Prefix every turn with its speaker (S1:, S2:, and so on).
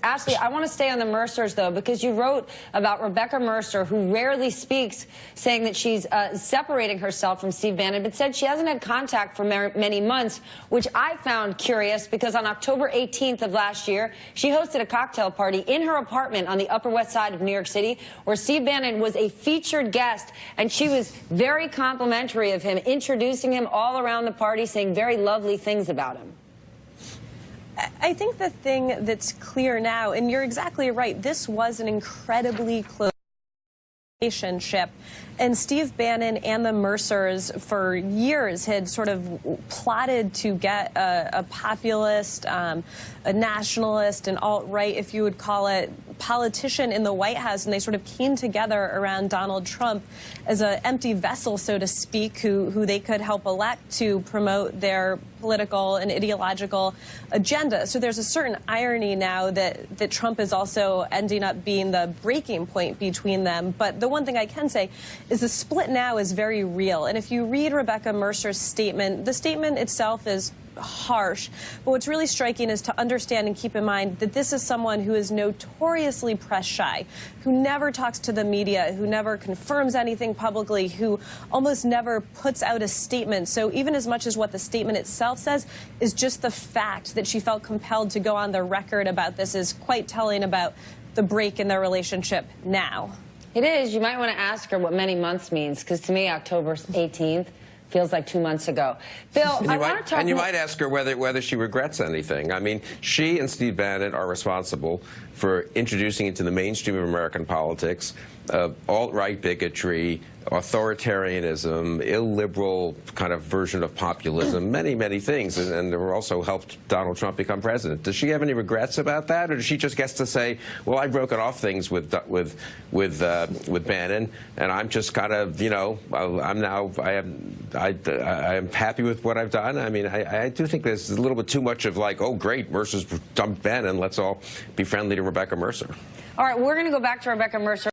S1: Ashley, I want to stay on the Mercers, though, because you wrote about Rebekah Mercer, who rarely speaks, saying that she's separating herself from Steve Bannon, but said she hasn't had contact for many months, which I found curious because on October 18th of last year, she hosted a cocktail party in her apartment on the Upper West Side of New York City, where Steve Bannon was a featured guest, and she was very complimentary of him, introducing him all around the party, saying very lovely things about him.
S2: I think the thing that's clear now, and you're exactly right, this was an incredibly close relationship. And Steve Bannon and the Mercers for years had sort of plotted to get a populist, a nationalist, an alt-right, if you would call it, politician in the White House, and they sort of came together around Donald Trump as an empty vessel, so to speak, who they could help elect to promote their political and ideological agenda. So there's a certain irony now that Trump is also ending up being the breaking point between them. But the one thing I can say is the split now is very real. And if you read Rebekah Mercer's statement, the statement itself is harsh, but what's really striking is to understand and keep in mind that this is someone who is notoriously press shy, who never talks to the media, who never confirms anything publicly, who almost never puts out a statement. So even as much as what the statement itself says is just the fact that she felt compelled to go on the record about this is quite telling about the break in their relationship now.
S1: It is. You might want to ask her what many months means, because to me, October 18th feels like 2 months ago. Bill, I want to talk.
S3: And you might ask her whether she regrets anything. I mean, she and Steve Bannon are responsible for introducing into the mainstream of American politics alt-right bigotry, authoritarianism, illiberal kind of version of populism, many, many things, and they also helped Donald Trump become president. Does she have any regrets about that, or does she just get to say, well, I've broken off things with Bannon, and I'm just kind of, you know, I am happy with what I've done? I mean, I do think there's a little bit too much of like, oh, great, Mercer's dumped Bannon, let's all be friendly to Rebekah Mercer.
S1: All right, we're going to go back to Rebekah Mercer.